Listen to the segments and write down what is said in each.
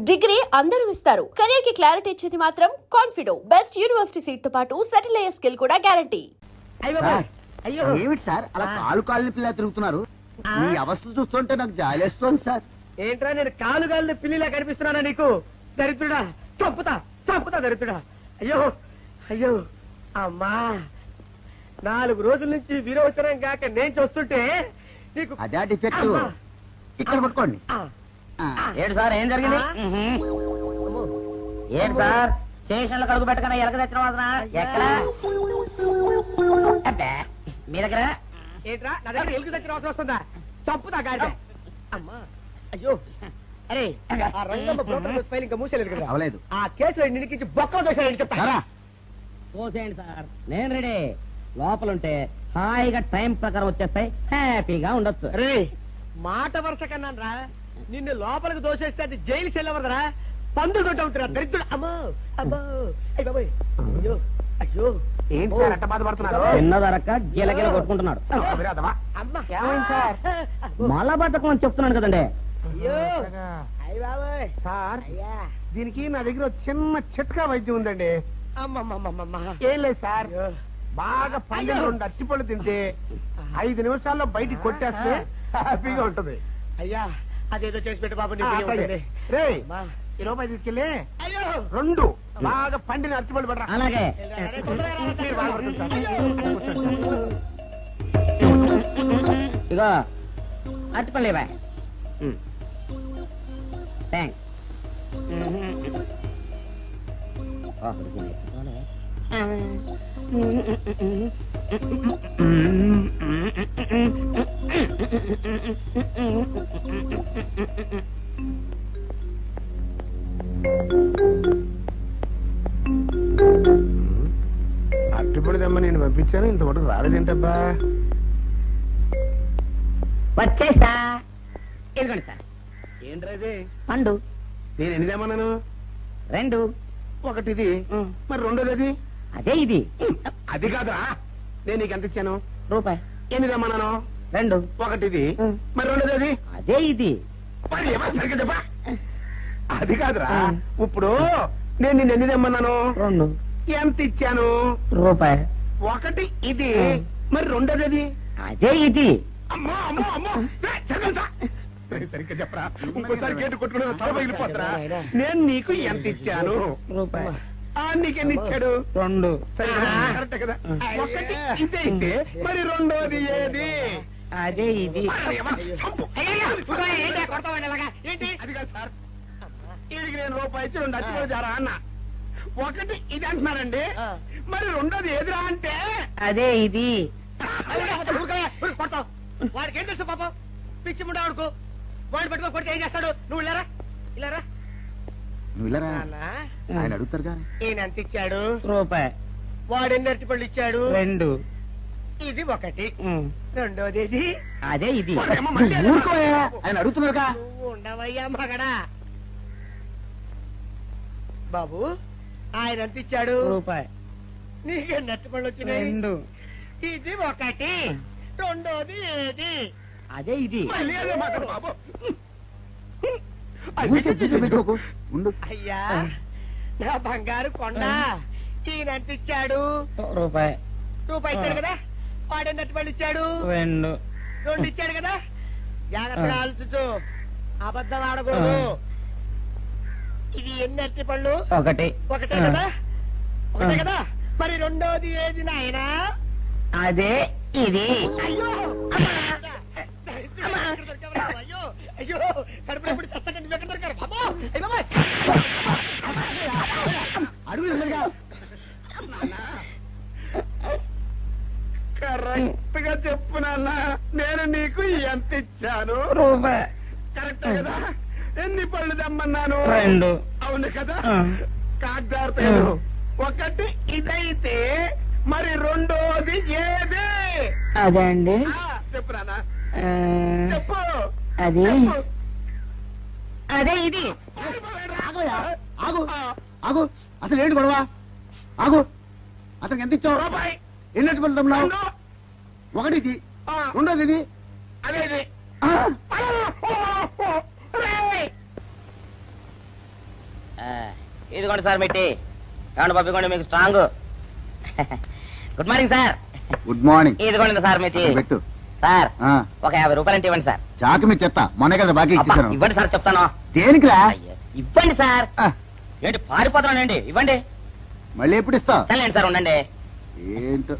Degree అందరూ ఇస్తారు, career కి క్లారిటీ ఇచ్చేది మాత్రం కాన్ఫిడో. బెస్ట్ యూనివర్సిటీ సీట్ తో పాటు సెటిల్ అయ్యే స్కిల్ కూడా గ్యారంటీ. అయ్యో ఏమిటి సార్ అలా కాలు పిల్ల తిరుగుతున్నారు? మీ అవస్థలు చూస్తుంటే నాకు జాలేస్తుంది సార్. ఏంట్రా నేను కాలుగాలిన పిల్లిలా కనిపిస్తున్నానా నీకు? దరిద్రుడా, చంపుతా దరిద్రుడా. అయ్యో అయ్యో అమ్మా, 4 రోజుల నుంచి విరోచనం కాక నేను చూస్తుంటే నీకు అదే డిఫెక్ట్. ఇక్కడ పట్టుకోండి. ఏంటి సార్ ఏం జరిగింది? ఏంటి సార్ స్టేషన్ లో కడుగు పెట్టకన్నా ఎలక తెచ్చిన వాసన ఎక్కడ? మీ దగ్గర ఏంట్రా నా దగ్గర ఎలుగు తెచ్చిన అవసరం వస్తుందా? చంపుతా గాడి. అమ్మా అయ్యో, అరే ఆ రంగమ్మ బ్రోకర్ ఫైల్ ఇంకా మూసేలేదు కదా? అవలేదు. ఆ కేసులో నిడికించి బొక్కలు దోశాడని చెప్తా. చూసేయండి సార్, నేను రెడీ. లోపలుంటే హాయిగా టైం ప్రకారం వచ్చేస్తాయి, హ్యాపీగా ఉండొచ్చు. రే మాట వరుస కన్నా రా, నిన్ను లోపలికి దోసేస్తే అది జైలు చెల్లవరదరా, పందులు దొడ్డ ఉంటారా దరిద్రుడు. అమ్మో అమ్మో అయ్య బాబోయ్, అయ్యో అయ్యో ఏంటి సార్ అట్ట బాధపడుతున్నారు? చిన్నదరక్క గీలగీల కొట్టుకుంటున్నాడు. అమ్మా ఏమైంది సార్? మలబద్ధకం అని చెప్తున్నాను కదండి. అయ్యో అయ్య బాబోయ్ సార్ అయ్యా. దీనికి నా దగ్గర చిన్న చిట్కా వైద్యం ఉందండి. అమ్మమ్మమ్మమ్మ ఏం లేదు సార్, బాగా పండిన 2 అరటిపళ్ళు తింటే 5 నిమిషాల్లో బయటికి కొట్టేస్తే హ్యాపీగా ఉంటుంది. అయ్యా అదేదో చేసి పెట్టు బాబు. రే ఈ రూపాయి తీసుకెళ్ళి అయ్యో 2 బాగా పండిన అరటిపళ్ళు పడరా. అలాగే మీరు బాధపడుతుంది సార్. ఇగో అరటిపళ్ళు ఇవ్వ. థ్యాంక్స్. అరటిపళ్ళు తెమ్మ నేను పంపించాను, ఇంతవరకు రాలేదేంటబ్బా? వచ్చేసా. ఇదిగోండి సార్ ఏంట్రా పండు. నేను ఎన్ని తెమ్మన్నాను? 2. ఒకటిది, మరి రెండోది అది? అదే ఇది. అది కాదురా, నేను నీకు ఎంత ఇచ్చాను? రూపాయి. ఎన్ని తెమ్మన్నాను? 2. ఒకటిది, మరి రెండోది అది? అదే ఇది. మరి ఏమన్నా సరిగ్గా చెప్పా? అది కాదురా, ఇప్పుడు నేను నిన్ను ఎన్ని తెమ్మన్నాను? 2. ఎంత ఇచ్చాను? రూపాయి. ఒకటి ఇది, మరి రెండోది అది? అదే ఇది. అమ్మో అమ్మో అమ్మో, సరిగ్గా చెప్పరా, ఇంకోసారి గేటు కొట్టుకుని తల పగిలిపోతారా? నేను నీకు ఎంత ఇచ్చాను? రూపాయి. నీకెన్ని ఇచ్చాడు? 2. సరిగ్గా కరెక్ట్ కదా? ఒకటి ఇదే అయితే మరి రెండోది ఏది? అదే ఇది. చంపు. అది కాదు సార్, వీడికి నేను రూపాయి ఇచ్చి 2 అచ్చిపోయి జారా అన్న. ఒకటి ఇది అంటున్నారండి, మరి రెండోది ఏదిరా అంటే? అదే ఇది. కొడతావు. వాడికి ఏం తెలుసు పాపం, పిచ్చి ముండా వాడుకో. వాడు పట్టుకో కొడితే ఏం చేస్తాడు? నువ్వు ఇలారా ఇలారా. ఆయన అడుగుతారుగా. ఈయన ఎంత ఇచ్చాడు? రూపాయి. వాడు ఎన్ని అరటిపళ్ళు ఇచ్చాడు? 2. ఇది ఒకటి, రెండోది ఇది. అదే ఇది. ఆయన అడుగుతున్నారుగా. నువ్వు ఉండవయ్యా మగడా. బాబు ఆయన ఎంత ఇచ్చాడు? రూపాయి. నీకెన్ని అరటిపళ్ళు వచ్చినాయి? 2. ఇది ఒకటి, రెండోది ఏది? అదే ఇది. మళ్ళీ అదే మాట బాబు. అయ్యా నా బంగారు కొండ, ఈయన ఎంత ఇచ్చాడు? రూపాయి. రూపాయి ఇచ్చాడు కదా. వాడెన్ని అరటిపళ్ళు ఇచ్చాడు? 2. 2 ఇచ్చాడు కదా. జాగ్రత్తగా ఆలోచించు, అబద్ధం ఆడకూడదు. ఇది ఎన్ని అరటిపళ్ళు? ఒకటే కదా. ఒకటే కదా. మరి రెండోది ఏది నాయనా? అదే ఇది. అయ్యో అయ్యో అయ్యో, కడుపులో ఎప్పుడు చస్తగా నువ్వు ఎక్కడ దొరికారు బాబు? కరెక్ట్ గా చెప్పు నాన్న, నేను నీకు ఎంత ఇచ్చాను? రూపాయి. కరెక్ట్ కదా? ఎన్ని పళ్ళు తెమ్మన్నాను? 2. అవును కదా? కాగ్దారు. ఒకటి ఇదైతే మరి రెండోది ఏది? అదే అండి. చెప్పు నాన్న, చెప్పు. అది అదే ఇది. ఆగు ఆగు, అసలు ఏంటి గొడవ? ఆగు, అతనికి ఎంత ఇచ్చావు? రూపాయి. ఎన్నట్టు వెళ్తున్నావు? ఒకటి ఇది, రెండోది ఇది, అదే ఇది. ఇదిగోండి సార్ మిట్టి ఏమండి పంపించండి మీకు strong. Good morning sir. Good morning. ఇదిగోండి సార్ మిట్టి. పెట్టు. సార్ ఆ, ఒక 50 రూపాయలు అంటే ఇవ్వండి సార్. చాకు మీ చెత్త మొన్న కదా బాకీ అబ్బా, ఇచ్చేసాను. ఇవ్వండి సార్ చెప్తాను. దేనికిరా? అయ్యో, ఇవ్వండి సార్. ఆ, ఏంటి పారిపోతున్నానండి, ఇవ్వండి. మళ్ళీ ఎప్పుడు ఇస్తావు? సరేండి సార్ ఉండండి. ఏంటో.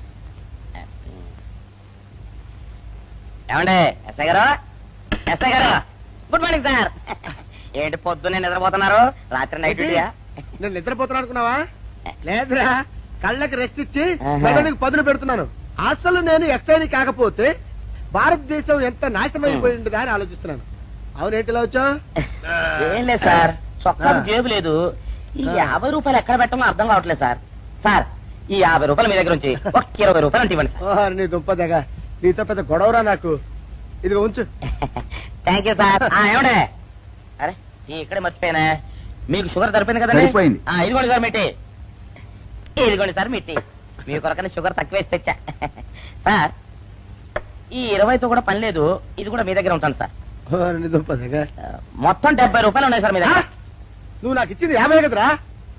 ఏమండి ఎస్ఐ గారు, ఎస్ఐ గారు గుడ్ మార్నింగ్ సార్. ఏంటి పొద్దున్నే నిద్రపోతున్నారు? రాత్రి నైట్ డ్యూటీయా? నేను నిద్రపోతున్నా అనుకున్నావా? లేదురా, కళ్ళకి రెస్ట్ ఇచ్చి ఆహా. మెదడుకి పదును పెడుతున్నాను. అసలు నేను ఎస్ఐని కాకపోతే భారతదేశం ఎంత నాశనం అయిపోయింది అని ఆలోచిస్తున్నాను. అవునేంటిలా వచ్చావు? ఏం లేదు సార్, చొక్కాకు ఆ. జేబు లేదు. ఈ ఆ. 50 రూపాయలు ఎక్కడ పెట్టమో అర్థం కావట్లేదు సార్. సార్ ఈ 50 రూపాయలు మీ దగ్గర నుంచి ఒక 20 రూపాయలు అంటే ఇవ్వండి సార్. ఓహో, నీ దుంపదగా, నీతో పెద్ద గొడవరా నాకు. ఇదిగో ఉంచు. Thank you sir. ఏమండే, అరే ఇక్కడే మర్చిపోయానా, మీకు షుగర్ సరిపోయింది కదండి? సరిపోయింది. ఇదిగోండి సార్ మిట్టి. ఇదిగోండి సార్ మిట్టి, మీ కొరకనే షుగర్ తక్కువ వేసి తెచ్చా. సార్ ఈ 20తో కూడా పని లేదు, ఇది కూడా మీ దగ్గర ఉంటాను సార్. ఓహో, నీ దుంపదగా. మొత్తం 70 రూపాయలు ఉన్నాయి సార్ మీ దగ్గర. నువ్వు నాకు ఇచ్చింది 50 కదరా?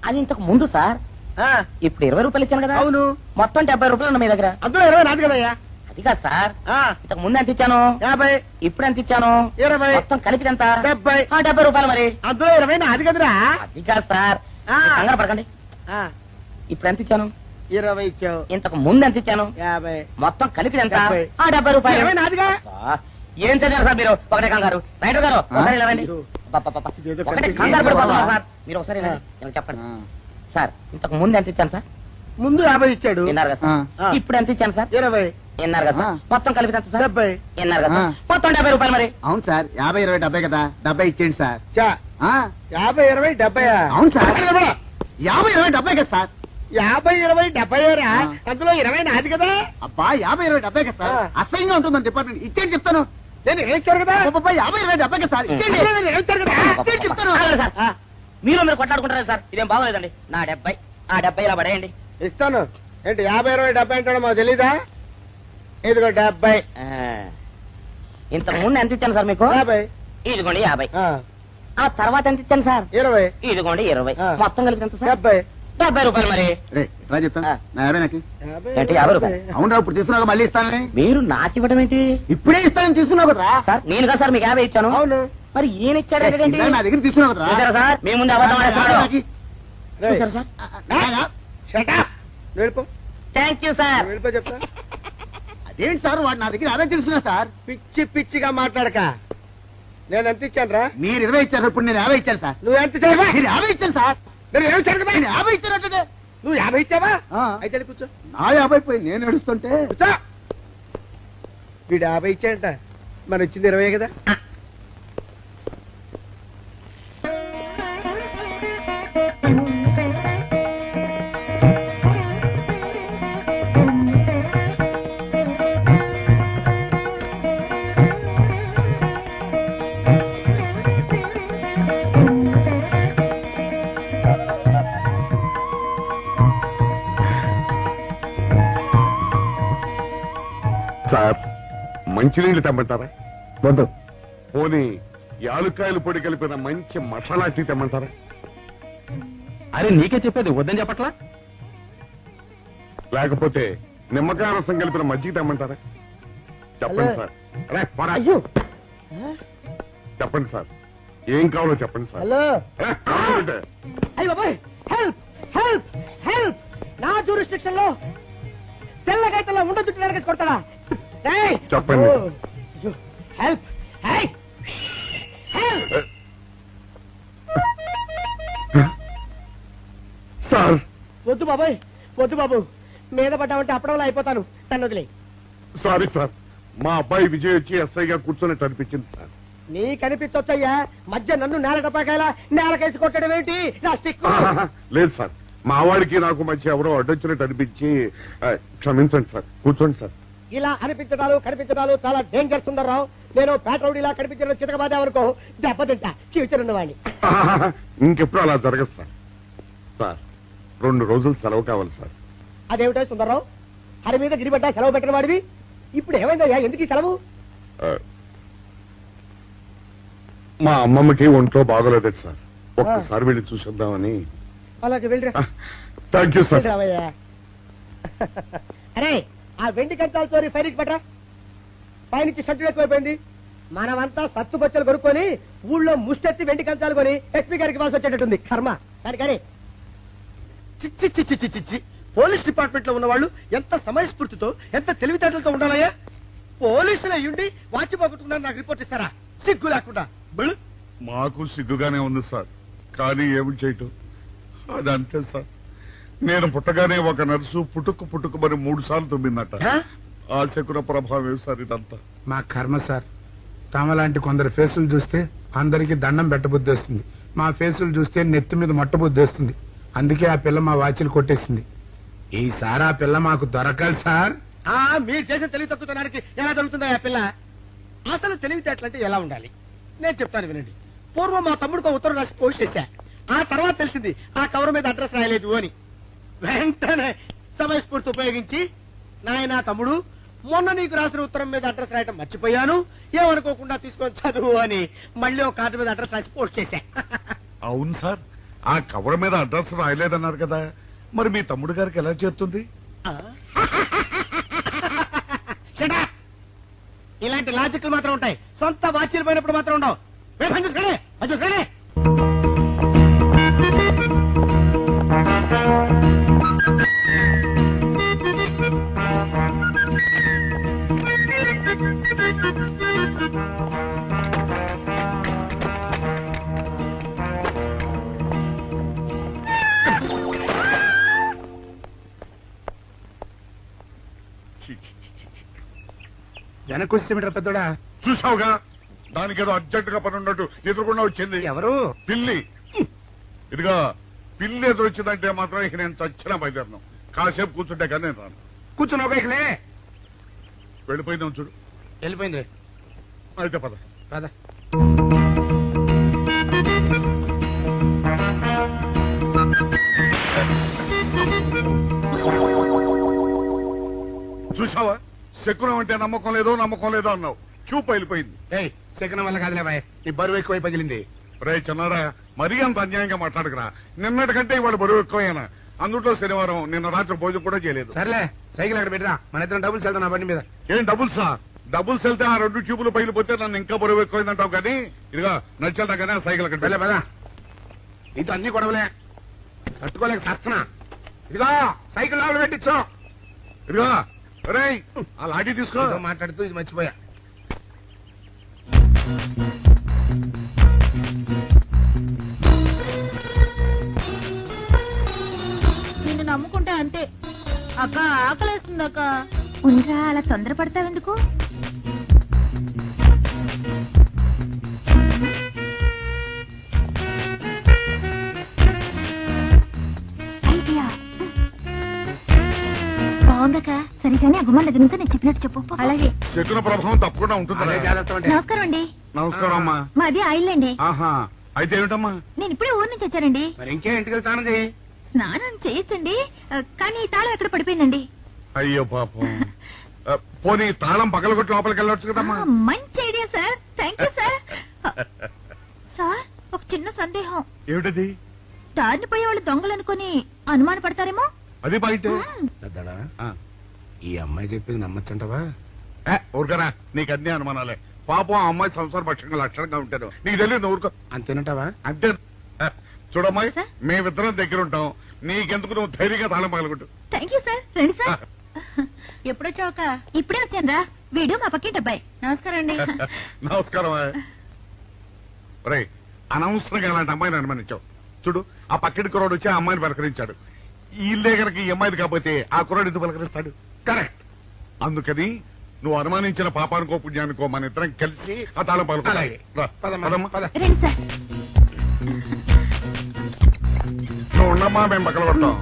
అది ఇంతకు ముందు సార్, ఆ, ఇప్పుడు 20 రూపాయలు ఇచ్చాను కదా. అవును. మొత్తం 70 రూపాయలు ఉన్నాయి మీ దగ్గర. అందులో 20 నాది కదయ్యా. అది కాదు సార్, ఆ, ఇంతకు ముందు ఎంత ఇచ్చాను, 50, ఇప్పుడు ఎంత ఇచ్చాను, 20, మొత్తం కలిపి ఎంత? 70. 70 రూపాయలు. మరి అందులో 20 నాది కదరా? అది కాదు సార్, ఆ. మీరు కంగారు పడకండి. ఆ, ఇప్పుడు ఎంత ఇచ్చాను, 20 ఇచ్చావు. ఇంతకు ముందు ఎంత ఇచ్చాను, 50. మొత్తం కలిపి ఎంత? 70. 70 రూపాయలు. 20 నాదిగా. అబ్బా, ఏం చదివారు సార్ మీరు? ఒకటే కంగారు. రైటర్ గారు ఒకసారి ఇలా రండి. అయ్యో. అబ్బబ్బబ్బ. ఇదేదో ఒకటే కనిపించింది. కంగారు పడిపోతున్నారు బాబా. సార్. మీరు ఒకసారి ఇలా రండి. ఇలా చెప్పండి ఆ, సార్. ఇంతకు ముందు ఎంత ఇచ్చాను సార్? ముందు 50 ఇచ్చాడు. విన్నారు కదా సార్. ఆ. ఇప్పుడు ఎంత ఇచ్చాను సార్? 20, విన్నారు కదా సార్. ఆ. మొత్తం కలిపి ఎంత సార్? 70. విన్నారు కదా సార్. ఆ. మొత్తం 70 రూపాయలు. మరి అవును సార్, 50, 20, 70 కదా. 70 ఇచ్చేయండి సార్. చా, ఆ, 50, 20, 70. అవును సార్. 50, 20, 70 కదా సార్. 50, 20, 70 రా. ఆ. అందులో 20 నాది కదా. అబ్బా 50, 20, 70 కదా సార్. ఆ. అసహ్యంగా ఉంటుందని డిపార్ట్మెంట్ ఇచ్చేయండి చెప్తాను. నేను ఏమిచ్చారు కదా? అబ్బబ్బా, 50, 20, 70 కదా సార్. ఇచ్చేయండి. అందులో నేను ఏమిచ్చారు కదా? ఇచ్చేయండి చెప్తాను. ఆగండి సార్. ఆ, మీరు మీరు కొట్లాడుకుంటారు సార్, ఇదేం బాగోలేదండి. నా 70, ఆ 70 ఇలా పడేయండి. ఇస్తాను. ఏంటి 50, 20, 70 అంటాడో మాకు తెలీదా? ఇదిగో 70. ఆ. ఇంతకు ముందు ఎంత ఇచ్చాను సార్ మీకు? 50. ఇదిగోండి 50. ఆ, ఆ తర్వాత ఎంత ఇచ్చాను సార్? 20. ఇదిగోండి 20. ఆ. మొత్తం కలిపి ఎంత సార్? 70. 70 రూపాయలు. మరి రే రా చెప్తాను. ఆ. నా 50 నాకు. 50, ఏంటి 50 రూపాయలు? అవును రా, ఇప్పుడు తీసుకున్నావు మళ్ళీ ఇస్తానని. మీరు నాకు ఇవ్వడం ఏంటి ఇప్పుడే ఇస్తానని తీసుకున్నావు కదా. సార్? నేను కదా సార్ మీకు 50 ఇచ్చాను. అవును. మరి ఈయన ఇచ్చాడు ఏంటి? ఇందాక నా దగ్గర తీసుకున్నావు కదా. చూసారా సార్, మీ ముందు అబద్ధం ఆడేస్తున్నాడు. రేయ్, చూసారా సార్? shut up. నువ్వు వెళ్ళిపో. Thank you sir. నువ్వు వెళ్ళిపో చెప్తా. అదేంటి సార్, వాడు నా దగ్గర 50 తీసుకున్నా సార్. పిచ్చి పిచ్చిగా మాట్లాడక. నేను ఎంత ఇచ్చాను రా? మీరు 20 ఇచ్చారు, ఇప్పుడు నేను 50 ఇచ్చాను సార్. నువ్వు ఎంత ఇచ్చావా? నేను 50 ఇచ్చాను సార్. నేను ఏమి ఇచ్చాను కదా? నేను 50 ఇచ్చానంటే నువ్వు 50 ఇచ్చావా? ఆ. అయితే వెళ్ళి కూర్చో. నా 50 పోయి నేను నడుస్తుంటే కూర్చో. వీడు 50 ఇచ్చాడంట, మన ఇచ్చింది 20 కదా. సార్ మంచినీళ్ళు తెమ్మంటారా? వద్దు. పోనీ యాలుక్కాయలు పొడి కలిపిన మంచి మసాలా టీ తెమ్మంటారా? అరే నీకే చెప్పేది వద్దని చెప్పట్లా? లేకపోతే నిమ్మకాయ రసం కలిపిన మజ్జిగ తెమ్మంటారా? చెప్పండి హలో. సార్. అరే, పోరా. అయ్యో. చెప్పండి సార్, ఏం కావాలో చెప్పండి సార్. హలో. అరే, కావాలంటే. అయ్య బాబాయ్, హెల్ప్ హెల్ప్ హెల్ప్. నా జ్యూరిస్డిక్షన్ లో తెల్లగైతల్లో ఉండ చుట్టూ నరకేసి కొడతాడా? రేయ్. చెప్పండి. ఓ, అయ్యో, హెల్ప్. హై. హెల్ప్. సార్ వద్దు బాబాయ్, వద్దు బాబు. మీద పడ్డామంటే అప్పడంలో అయిపోతాను. నన్ను వదిలే. సారీ సార్, మా అబ్బాయి విజయ్ వచ్చి ఎస్ఐగా కూర్చొని అనిపించింది సార్. నీ కనిపించొచ్చయ్యా, మధ్య నన్ను నేల టపాకాయలా నేలకేసి కొట్టడం ఏంటి? నా స్టిక్. లేదు సార్, మా వాడికి నాకు మధ్య ఎవరో అడ్డొచ్చినట్టు అనిపించి క్షమించండి సార్. కూర్చోండి సార్. ఇలా అనిపించడాలు కనిపించడాలు చాలా డేంజర్ సుందర్రావు. నేను పేట్రౌడీలా కనిపించడం చితకబాదామనుకో, దెబ్బతింటా ఫ్యూచర్ ఉన్నవాడిని. ఇంకెప్పుడు అలా జరగదు సార్. సార్ 2 రోజులు సెలవు కావాలి సార్. అదేమిటో సుందర్రావు, హరి మీద గిరిబడ్డా సెలవు పెట్టిన వాడివి. ఇప్పుడు ఏమైందయ్యా, ఎందుకు ఈ సెలవు? మా అమ్మమ్మకి ఒంట్లో బాగోలేదు సార్. ఒక్కసారి వెళ్ళి చూసేద్దామని. అలాగే వెళ్ళిరా థ్యాంక్ యూ సార్. రావయ్యా. అరే ఆ వెండి కంచాల చోరీ ఫైర్కి పట్రా. పైనుంచి షట్టు ఎక్కువైపోయింది. మనమంతా సత్తు బొచ్చలు కొనుక్కొని ఊళ్ళో ముష్టెత్తి వెండి కంచాలు కొని ఎస్పీ గారికి ఇవ్వాల్సి వచ్చేటట్టుంది. కర్మ కానీ చిచ్చి చిచ్చి చిచ్చి చిచ్చి. పోలీస్ డిపార్ట్మెంట్ లో ఉన్న వాళ్ళు ఎంత సమయస్ఫూర్తితో ఎంత తెలివితేటలతో ఉండాలయ్యా. పోలీసులు అయ్యుండి వాచి పోగొట్టుకున్నారు నాకు రిపోర్ట్ ఇస్తారా? సిగ్గు లేకుండా. బళ్ళు. మాకు సిగ్గుగానే ఉంది సార్, కానీ ఏమి చేయటం అదంతే సార్. నేను పుట్టగానే ఒక నర్సు పుట్టుకు మరి 3 సార్లు తుమ్మిందట. ఆ శకున ప్రభావం సార్ ఇదంతా. మా కర్మ సార్. తమలాంటి కొందరు ఫేసులు చూస్తే అందరికి దండం పెట్టబుద్ధి వస్తుంది. మా ఫేసులు చూస్తే నెత్తి మీద మొట్టబుద్ధి వస్తుంది. అందుకే ఆ పిల్ల మా వాచిలు కొట్టేసింది. ఈసారి ఆ పిల్ల మాకు దొరకాలి సార్. మీరు చేసిన తెలివి తక్కువతనానికి ఎలా దొరుకుతుందా ఆ పిల్ల? అసలు తెలివితేటలంటే ఎలా ఉండాలి నేను చెప్తాను వినండి. పూర్వం మా తమ్ముడికి ఉత్తరం రాసి పోస్ట్ చేశా. ఆ తర్వాత తెలిసింది ఆ కవర్ మీద అడ్రస్ రాయలేదు అని. వెంటనే సమయస్ఫూర్తి ఉపయోగించి నాయనా తమ్ముడు, మొన్న నీకు రాసిన ఉత్తరం మీద అడ్రస్ రాయటం మర్చిపోయాను, ఏమనుకోకుండా తీసుకొని చదువు అని మళ్ళీ ఒక కార్డు మీద అడ్రస్ రాసి పోస్ట్ చేశా. అవును సార్, ఆ కవర్ మీద అడ్రస్ రాయలేదన్నారు కదా, మరి మీ తమ్ముడు గారికి ఎలా చేరుతుంది? Shut up! ఇలాంటి లాజిక్లు మాత్రం ఉంటాయి, సొంత వాచీలు పోయినప్పుడు మాత్రం ఉండవు. చూసుకోండి. వెనక్కి వచ్చేమిట్రా పెద్దోడా? చూసావుగా, దానికేదో అర్జెంట్ గా పని ఉన్నట్టు ఎదురుకుండా వచ్చింది. ఎవరు? పిల్లి. ఇదిగా పిల్లి ఎదురొచ్చిందంటే మాత్రం ఇక నేను చచ్చిన బయలుదేరను. కాసేపు కూర్చుంటే కానీ నేను రాను. కూర్చుని ఒకలే వెళ్ళిపోయిందాం చూడు. వెళ్ళిపోయింది. అయితే పద. పద. చూసావా, శకునం అంటే నమ్మకం లేదో అన్నావు. చూపు వెళ్ళిపోయింది. ఏయ్, శకునం వల్ల కాదులే బాయ్, నీ బరువు ఎక్కువై పగిలింది. రే చిన్నారా, మరీ అంత అన్యాయంగా మాట్లాడుకురా. నిన్నటికంటే ఇవాళ బరువు ఎక్కువైనా. అందులో శనివారం నిన్న రాత్రి భోజనం కూడా చేయలేదు. సర్లే, సైకిల్ అక్కడ పెట్టరా, మన ఇద్దరం డబ్బులు వెళ్తాం నా బండి మీద. ఏం డబుల్సా? డబుల్స్ వెళ్తే ఆ 2 ట్యూబులు పగిలిపోతే నన్ను ఇంకా బరువు ఎక్కువైందంటావు. కానీ ఇదిగా నడిచెళ్తా కానీ ఆ సైకిల్ అక్కడ వెళ్ళే పదా. నీతో అన్ని గొడవలే, తట్టుకోలేక సస్తున్నా. ఇదిగో సైకిల్ లోపల పెట్టించు. ఇదిగా రే, ఆ లాఠీ తీసుకో. ఏదో మాట్లాడుతూ ఇది మర్చిపోయా. నిన్ను నమ్ముకుంటే అంతే అక్క. ఆకలేస్తుంది అక్క. ఉండరా, అలా తొందరపడతావెందుకు? ఐడియా బాగుందక్క. సరిగానే ఆ గుమ్మం దగ్గర నుంచి నేను చెప్పినట్టు చెప్పు. అలాగే. శకున ప్రభావం తప్పకుండా ఉంటుంది. అదే చేస్తామంటే. నమస్కారం అండి. నమస్కారం అమ్మా. మాది ఆయిల్ అండి. ఆహా, అయితే ఏమిటమ్మా? నేను ఇప్పుడే ఊరు నుంచి వచ్చానండి. మరి ఇంకే ఇంటికి స్నానం చేయి. స్నానం చేయొచ్చండి, కానీ ఈ తాళం ఎక్కడ పడిపోయిందండి. అయ్యో పాపం. పోనీ తాళం పగలగొట్టి లోపలికి వెళ్ళొచ్చు కదమ్మా. మంచి idea sir, thank you sir. Sir, ఒక చిన్న సందేహం. ఏమిటది? దారిని పోయే వాళ్ళు దొంగలు అనుకుని అనుమాన పడతారేమో. అది బయట. పెద్దడా, ఈ అమ్మాయి చెప్పింది నమ్మచ్చంటవా? ఊరుకరా, నీకు అన్ని అనుమానాలే. పాపం ఆ అమ్మాయి సంసార పక్షంగా లక్షణంగా ఉంటారు. నీకు తెలియదు, ఊరుకో. అంతేనంటావా? అంతే. చూడమ్మాయి, సార్? మేమిద్దరం దగ్గర ఉంటాం. నీకెందుకు, నువ్వు ధైర్యంగా తాళం పగలగొట్టు. Thank you sir. రండి సార్. ఎప్పుడొచ్చావుక? ఇప్పుడే వచ్చాను రా. వీడు మా పక్కింటి అబ్బాయి. నమస్కారం అండి. నమస్కారం. రే, అనవసరంగా అలాంటి అమ్మాయిని అనుమానించావు. చూడు, ఆ పక్కింటి కుర్రాడు వచ్చి ఆ అమ్మాయిని పలకరించాడు. ఈ ఇల్లే గనక ఈ అమ్మాయిది కాకపోతే ఆ కుర్రాడు ఎందుకు పలకరిస్తాడు? కరెక్ట్. అందుకని నువ్వు అనుమానించిన పాపానికో పుణ్యానికో మన ఇద్దరం కలిసి ఆ తాళం పలుకు. అలాగే. పద. రండి సార్. నువ్వు ఉండమ్మా, మేము పక్కన పడతాం.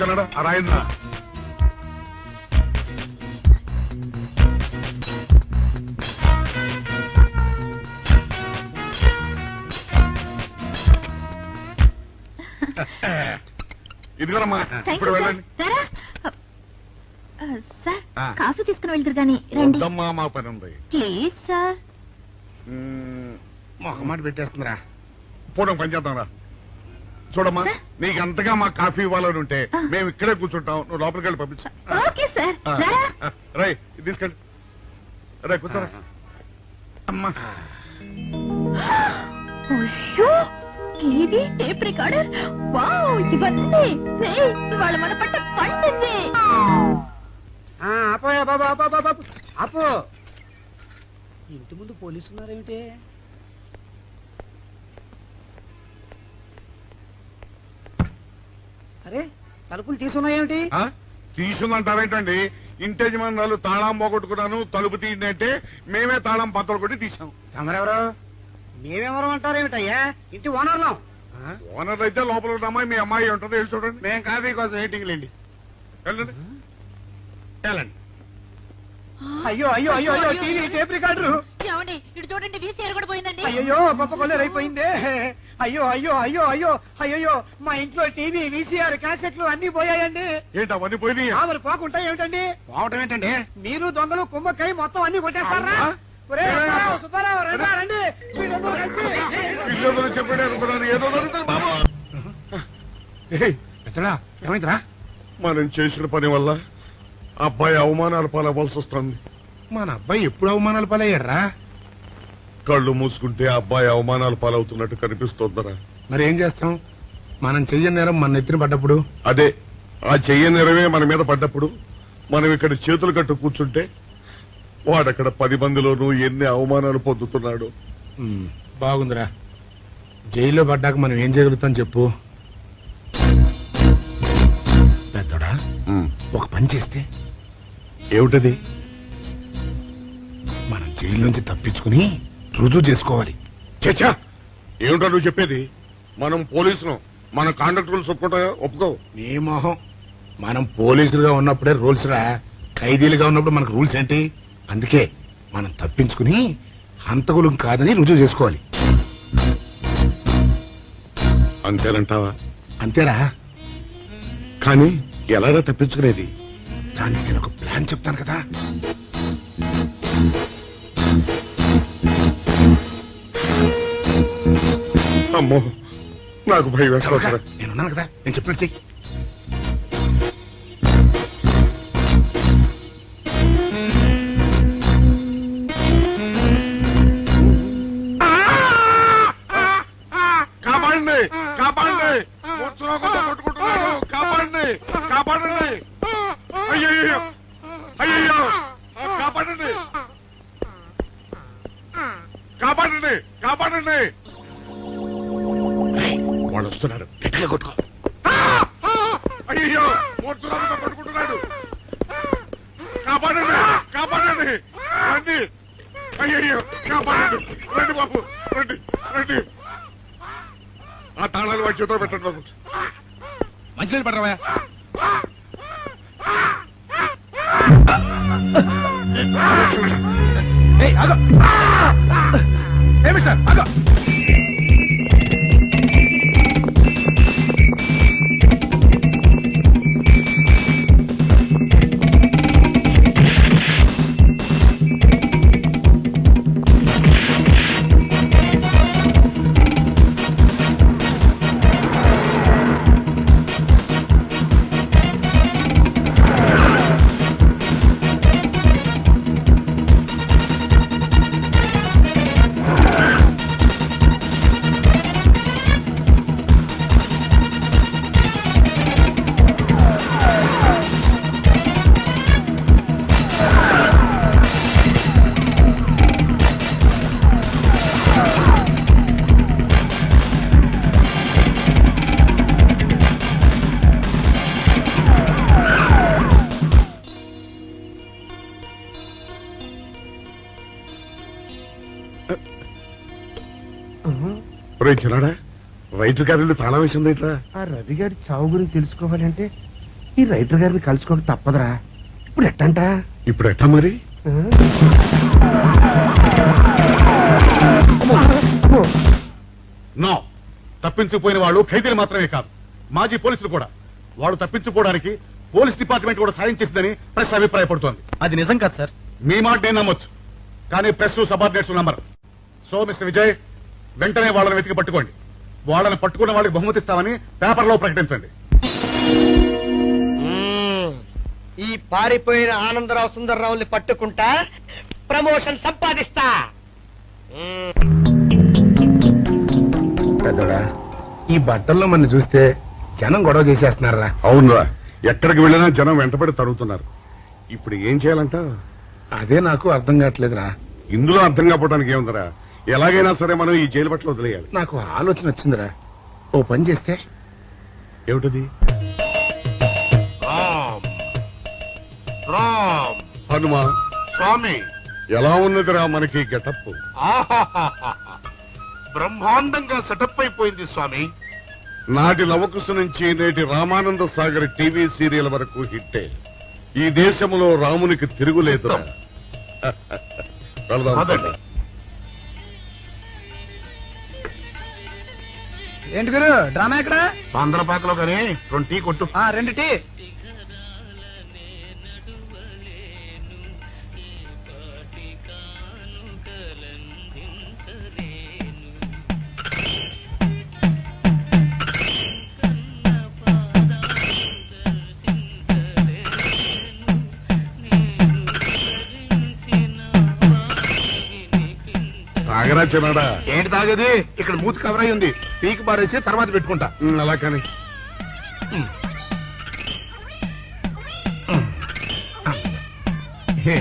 చల్లడా ఆ రాయిందా? ఇదిగోనమ్మా, థ్యాంక్ ఇప్పుడు యూ వెళ్ళండి. సార్. సార్, ఆ. కాఫీ తీసుకుని వెళ్తారు గాని రండి వద్దమ్మా మా పని ఉంది. Please sir. మొహమాట పెట్టేస్తుందిరా. పూడం పని చేద్దాంరా. చూడమ్మా, నీకు అంతగా మా కాఫీ ఇవ్వాలని ఉంటే మేము ఇక్కడే కూర్చుంటాం, నువ్వు లోపలికి వెళ్ళి పంపించు. Okay sir. రారా. రై తీసుకెళ్ళి రై కూర్చోరా. అమ్మా అయ్యో, టీవీ, టేప్ రికార్డర్, వావ్, ఇవన్నీ రేయ్, ఇవాళ మన పట్ట పండింది. అపోయా బాబా అపో. ఇంటి ముందు పోలీసు ఉన్నారేమిటి? అరే, తలుపులు తీసున్నాయేమిటి? తీసుందంటారేంటండి? ఇంటి యజమానులు తాళం పోగొట్టుకున్నాను, తలుపు తీయండి అంటే మేమే తాళం పత్రాలు కొట్టి తీసాం. తమరెవరు? మేమెవరు అంటారేమిటయ్యా? ఇంటి ఓనర్లం. ఓనర్ అయితే లోపల ఉన్న అమ్మాయి మీ అమ్మాయి ఉంటుందో వెళ్ళి చూడండి. మేము కాఫీ కోసం వెయిటింగ్ లేండి. వెళ్ళండి వెళ్ళండి. అయ్యో అయ్యో అయ్యో అయ్యో, టీవీ, టేప్ రికార్డరు. ఏమండి ఇటు చూడండి, వీసీఆర్ కూడా పోయిందండి. అయ్యో, గొప్ప కొల్లేరు అయిపోయిందే. అయ్యో అయ్యో అయ్యో అయ్యో అయ్యో, మా ఇంట్లో టీవీ, వీసీఆర్, క్యాసెట్లు అన్ని పోయాయండి. ఏంటి అవన్నీ పోయినాయి? మరి పోకుంటాయి ఏమిటండి? పోవటం ఏంటండి? మీరు దొంగలు కుమ్మక్కై మొత్తం అన్ని కొట్టేస్తారా? ఒరే, సుబ్బారావు, సుబ్బారావు, రండి, రండి. మీరందరూ కలిసి. పిల్లలు చెప్పాడు అనుకున్నాను, ఏదో జరుగుతుంది బాబు. ఎత్తడా ఏమైందిరా? మనం చేసిన పని వల్ల అబ్బాయి అవమానాలు పాలవ్వాల్సి వస్తుంది. మన అబ్బాయి ఎప్పుడు అవమానాలు పాలయ్యారా? కళ్ళు మూసుకుంటే అబ్బాయి అవమానాలు పాలవుతున్నట్టు కనిపిస్తోందరా. మరి ఏం చేస్తాం? మనం చెయ్యని నేరం మన నెత్తిన పడ్డప్పుడు. అదే, ఆ చెయ్య నిరవే మన మీద పడ్డప్పుడు మనం ఇక్కడ చేతులు కట్టు కూర్చుంటే వాడక్కడ 10 మందిలోనూ ఎన్ని అవమానాలు పొందుతున్నాడు. బాగుందిరా. జైల్లో పడ్డాక మనం ఏం చేయగలుగుతాం చెప్పు. పెద్దోడా, ఒక పని చేస్తే ఏమిటది? మనం జైలు నుంచి తప్పించుకుని రుజువు చేసుకోవాలి. చచ్చా, ఏమిటో నువ్వు చెప్పేది? మనం పోలీసులు, మన కాంట్రాక్టర్లు ఒప్పుకో. నీ మొహం. మనం పోలీసులుగా ఉన్నప్పుడే రూల్స్ రా. ఖైదీలుగా ఉన్నప్పుడు మనకు రూల్స్ ఏంటి? అందుకే మనం తప్పించుకుని హంతకులు కాదని రుజువు చేసుకోవాలి. అంతేనంటావా? అంతేరా. కానీ ఎలాగా తప్పించుకునేది? దానికి నేను ఒక ప్లాన్ చెప్తాను కదా. అమ్మో, నాకు భయం వేస్తారా. నేనున్నాను కదా, నేను చెప్పినట్టు చెయ్యి. కాపాడండి, కాపాడండి, కొట్టుకుంటున్నాడు, కాపాడండి, కాపాడండి. అయ్యో అయ్యో, కాపాడండి, కాపాడండి, కాపాడండి. వాళ్ళు వస్తున్నారు, గట్టిగా కొట్టుకో. అయ్యో, మూర్తురాలతో కొట్టుకుంటున్నాడు. కాపాడండి, కాపాడండి, రండి. అయ్యో, కాపాడండి, రండి బాబు, రండి రండి. ఆ తాళాలు వాడి చేతిలో పెట్టండి బాబు. మంచినీళ్ళు పడరావా? మిస్టర్ ఆగో. చిన్నాడా, రైటర్ గారిని తాళం వేసింది ఇట్లా. ఆ రవి గారి చావు గురించి తెలుసుకోవాలంటే ఈ రైటర్ గారిని కలుసుకోవడం తప్పదురా. ఇప్పుడు ఎట్టంట? ఇప్పుడు ఎట్టా మరి? నో, తప్పించిపోయిన వాళ్ళు ఖైదీలు మాత్రమే కాదు, మాజీ పోలీసులు కూడా. వాడు తప్పించుకోవడానికి పోలీస్ డిపార్ట్మెంట్ కూడా సాయం చేసిందని ప్రెస్ అభిప్రాయపడుతోంది. అది నిజం కాదు సార్. మీ మాట నేను నమ్మొచ్చు, కానీ press subordinates number. So mister Vijay, వెంటనే వాళ్ళని వెతికి పట్టుకోండి. వాళ్ళని పట్టుకున్న వాళ్ళకి బహుమతి ఇస్తామని పేపర్లో ప్రకటించండి. ఈ పారిపోయిన ఆనందరావు సుందర్రావుని పట్టుకుంటా ప్రమోషన్ సంపాదిస్తా. పెద్దోడా, ఈ బట్టల్లో మన చూస్తే జనం గొడవ చేసేస్తున్నారా? అవునరా, ఎక్కడికి వెళ్ళినా జనం వెంటబడి తరుగుతున్నారు. ఇప్పుడు ఏం చేయాలంట? అదే నాకు అర్థం కావట్లేదురా. ఇందులో అర్థం కాకపోవడానికి ఏముందరా, ఎలాగైనా సరే మనం ఈ జైలు బట్టలు వదిలేయాలి. నాకు ఆలోచన వచ్చిందిరా. ఓ పని చేస్తే ఏమిటది? హనుమా స్వామి, ఎలా ఉన్నదిరా మనకి గెటప్? బ్రహ్మాండంగా సెటప్ అయిపోయింది స్వామి. నాటి లవకుశ నుంచి నేటి రామానంద సాగర్ టీవీ సీరియల్ వరకు హిట్టే. ఈ దేశంలో రామునికి తిరుగులేదురా. వెళదాం. పదండి. ఏంటి గురు, డ్రామా ఎక్కడ? ఆంధ్రపాకలో కానీ 2 టీ కొట్టు. 2 టీ. తాగరా చిన్నాడా? ఏంటి తాగేది? ఇక్కడ మూతి కవర్ అయి ఉంది. పీకి బారేసి తర్వాత పెట్టుకుంటా. అలా కానీ హే